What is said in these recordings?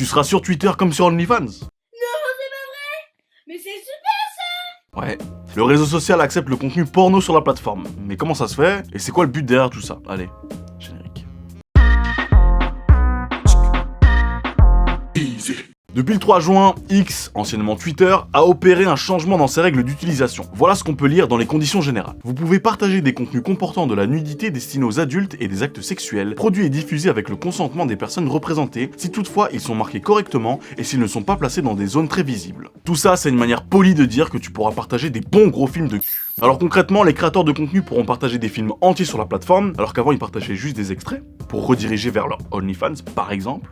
tu seras sur Twitter comme sur OnlyFans. Non, c'est pas vrai! Mais c'est super! Ouais, le réseau social accepte le contenu porno sur la plateforme. Mais comment ça se fait? Et c'est quoi le but derrière tout ça? Allez, générique. Depuis le 3 juin, X, anciennement Twitter, a opéré un changement dans ses règles d'utilisation. Voilà ce qu'on peut lire dans les conditions générales. Vous pouvez partager des contenus comportant de la nudité destinés aux adultes et des actes sexuels, produits et diffusés avec le consentement des personnes représentées, si toutefois ils sont marqués correctement et s'ils ne sont pas placés dans des zones très visibles. Tout ça, c'est une manière polie de dire que tu pourras partager des bons gros films de cul. Alors concrètement, les créateurs de contenu pourront partager des films entiers sur la plateforme, alors qu'avant ils partageaient juste des extraits, pour rediriger vers leur OnlyFans par exemple.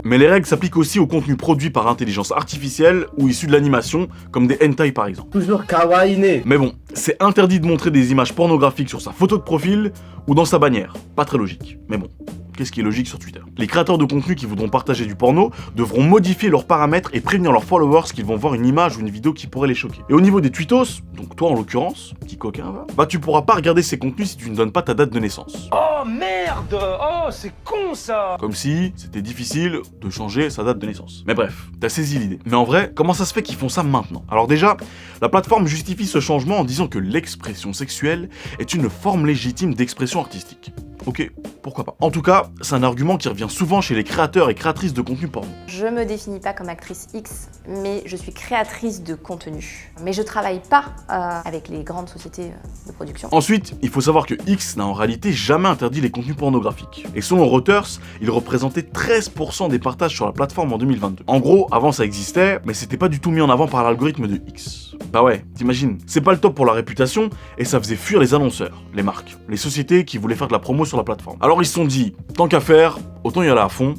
Mais les règles s'appliquent aussi au contenu produit par intelligence artificielle ou issu de l'animation, comme des hentai par exemple. Toujours kawaii. Mais bon, c'est interdit de montrer des images pornographiques sur sa photo de profil ou dans sa bannière. Pas très logique, mais bon. Qu'est-ce qui est logique sur Twitter? Les créateurs de contenu qui voudront partager du porno devront modifier leurs paramètres et prévenir leurs followers qu'ils vont voir une image ou une vidéo qui pourrait les choquer. Et au niveau des tweetos, donc toi en l'occurrence, petit coquin va, bah tu pourras pas regarder ces contenus si tu ne donnes pas ta date de naissance. Oh merde! Oh c'est con ça! Comme si c'était difficile de changer sa date de naissance. Mais bref, t'as saisi l'idée. Mais en vrai, comment ça se fait qu'ils font ça maintenant? Alors déjà, la plateforme justifie ce changement en disant que l'expression sexuelle est une forme légitime d'expression artistique. Ok, pourquoi pas. En tout cas, c'est un argument qui revient souvent chez les créateurs et créatrices de contenu porno. Je me définis pas comme actrice X, mais je suis créatrice de contenu. Mais je travaille pas avec les grandes sociétés de production. Ensuite, il faut savoir que X n'a en réalité jamais interdit les contenus pornographiques. Et selon Reuters, il représentait 13% des partages sur la plateforme en 2022. En gros, avant ça existait, mais c'était pas du tout mis en avant par l'algorithme de X. Bah ouais, t'imagines, c'est pas le top pour la réputation, et ça faisait fuir les annonceurs, les marques, les sociétés qui voulaient faire de la promo sur la plateforme. Alors ils se sont dit, tant qu'à faire, autant y aller à fond,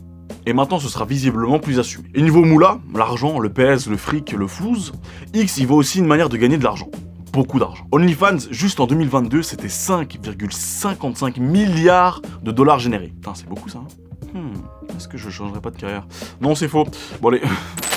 et maintenant ce sera visiblement plus assumé. Et niveau moula, l'argent, le pèse, le fric, le flouze, X y voit aussi une manière de gagner de l'argent. Beaucoup d'argent. OnlyFans, juste en 2022, c'était 5,55 milliards de dollars générés. Putain, c'est beaucoup ça, hein. Est-ce que je changerai pas de carrière? Non, c'est faux. Bon allez,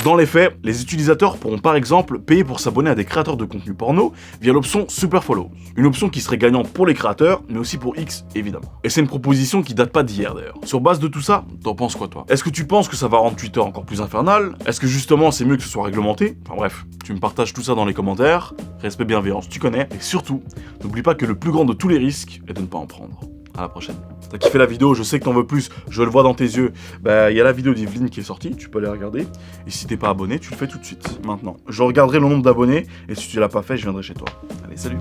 dans les faits, les utilisateurs pourront par exemple payer pour s'abonner à des créateurs de contenu porno via l'option Super Follows. Une option qui serait gagnante pour les créateurs, mais aussi pour X, évidemment. Et c'est une proposition qui date pas d'hier d'ailleurs. Sur base de tout ça, t'en penses quoi toi? Est-ce que tu penses que ça va rendre Twitter encore plus infernal? Est-ce que justement c'est mieux que ce soit réglementé? Enfin bref, tu me partages tout ça dans les commentaires. Respect, bienveillance, tu connais. Et surtout, n'oublie pas que le plus grand de tous les risques est de ne pas en prendre. À la prochaine. T'as kiffé la vidéo, je sais que t'en veux plus, je le vois dans tes yeux. Bah, il y a la vidéo d'Yveline qui est sortie, tu peux aller regarder. Et si t'es pas abonné, tu le fais tout de suite, maintenant. Je regarderai le nombre d'abonnés, et si tu l'as pas fait, je viendrai chez toi. Allez, salut!